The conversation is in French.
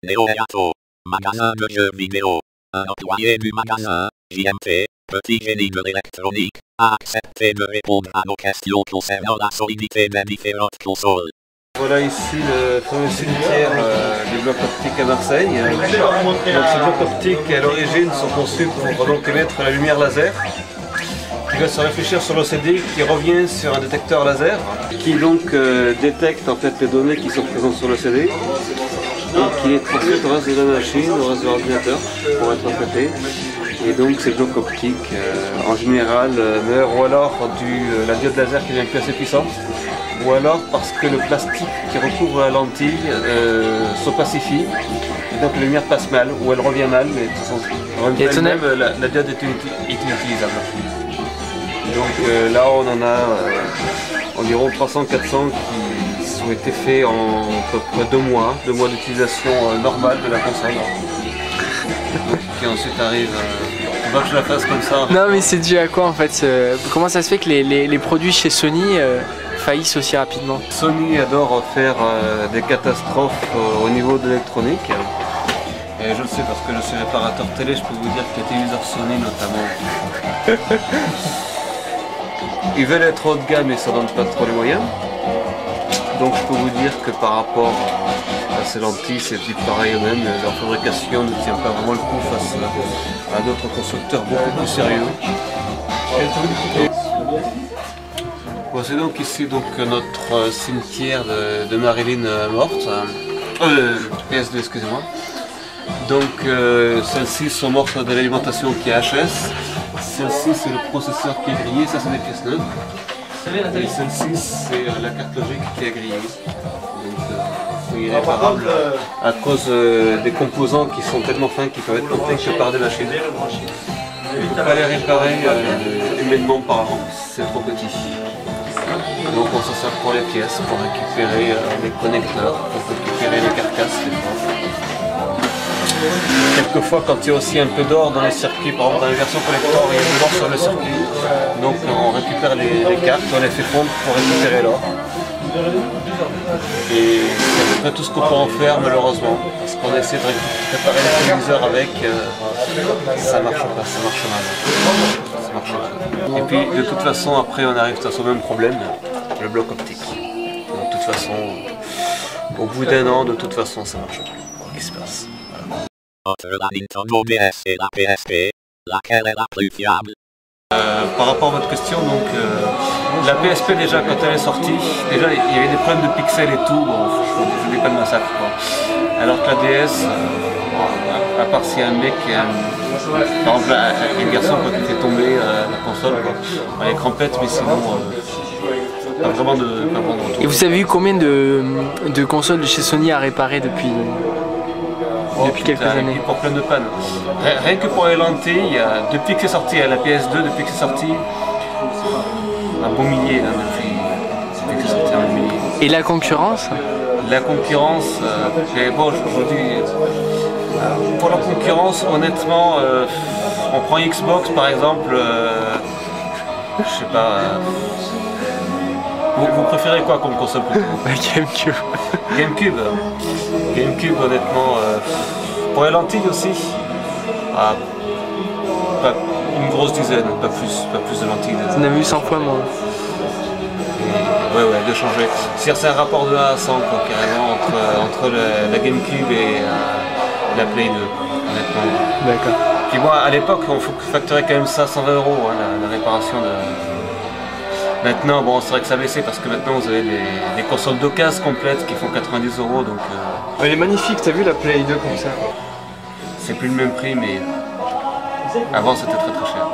Néo-Gato, magasin de jeux vidéo. Un employé du magasin, JMP, petit génie de l'électronique, a accepté de répondre à nos questions concernant la solidité des différentes consoles. Voilà ici le fameux cimetière du bloc optique à Marseille. Donc ces blocs optiques à l'origine sont conçus pour donc émettre la lumière laser qui va se réfléchir sur l'OCD qui revient sur un détecteur laser qui donc détecte en fait les données qui sont présentes sur l'OCD et qui les transmet au reste de la machine, au reste de l'ordinateur pour être traité. Et donc ces blocs optiques en général meurent ou alors la diode laser qui devient plus assez puissante, ou alors parce que le plastique qui recouvre la lentille s'opacifie, et donc la lumière passe mal, ou elle revient mal, mais de toute façon, même, la diode est inutilisable. Donc là on en a environ 300-400 qui ont été faits en à peu près 2 mois d'utilisation normale de la console. Qui ensuite arrive, faut pas que je la fasse comme ça. Non mais c'est dû à quoi en fait? Comment ça se fait que les produits chez Sony faillissent aussi rapidement? Sony adore faire des catastrophes au niveau de l'électronique. Et je le sais parce que je suis réparateur télé, je peux vous dire que les téléviseurs Sony notamment, ils veulent être haut de gamme et ça donne pas trop les moyens. Donc je peux vous dire que par rapport à ces lentilles, c'est pareil eux-mêmes, leur fabrication ne tient pas vraiment le coup face à d'autres constructeurs beaucoup plus sérieux. Voici donc ici notre cimetière de Marilyn morte, PS2 excusez-moi. Donc celles-ci sont mortes de l'alimentation qui est HS, celle-ci c'est le processeur qui est grillé, ça c'est des pièces neuves. Et celle-ci c'est la carte logique qui est grillée. Donc c'est irréparable à cause des composants qui sont tellement fins qu'ils peuvent être plantés que par des machines. On ne peut pas les réparer humainement parlant, c'est trop petit. Donc on s'en sert pour les pièces, pour récupérer les connecteurs, pour récupérer les carcasses des fois. Quelquefois quand il y a aussi un peu d'or dans les circuits, par exemple dans les versions collector, il y a de l'or sur le circuit. Donc on récupère les cartes, on les fait fondre pour récupérer l'or. Et c'est à peu près tout ce qu'on peut en faire malheureusement, parce qu'on essaie de préparer les téléviseurs avec, ça marche pas, ça marche mal. Ça marche mal. Et puis de toute façon après on arrive à ce même problème, le bloc optique. Donc, de toute façon, au bout d'un an, de toute façon ça marche plus. Qu'est-ce qui se passe? Voilà. Entre la Nintendo DS et la PSP, laquelle est la plus fiable? Par rapport à votre question, donc la PSP déjà quand elle est sortie, déjà il y avait des problèmes de pixels et tout, bon, je dis pas de massacre quoi. Alors que la DS, à part s'il y a un mec, par exemple un garçon quand il fait tomber la console, quoi, elle est crampette mais sinon pas vraiment de retour. Et vous avez eu combien de consoles de chez Sony à réparer depuis quelques années? Pour plein de pannes. Rien que pour les lentilles, depuis que c'est sorti, la PS2, depuis que c'est sorti, un bon millier là, depuis que c'est sorti, un millier. Et la concurrence? La concurrence, bon, je vous dis, pour la concurrence, honnêtement, on prend Xbox par exemple, je sais pas. Vous préférez quoi comme console plutôt? GameCube. GameCube honnêtement, pour les lentilles aussi, pas une grosse dizaine, pas plus de lentilles. On a vu 100 fois moins. Ouais, de changer. C'est un rapport de 1 à 100 quoi, carrément entre la GameCube et la Play 2, honnêtement. D'accord. Puis moi à l'époque on facturait quand même ça 120 €, hein, la réparation de... Maintenant, bon, c'est vrai que ça a baissé parce que maintenant vous avez des consoles d'occasion complètes qui font 90 €, donc... Elle est magnifique, t'as vu la Play 2 comme ça? C'est plus le même prix, mais avant c'était très cher.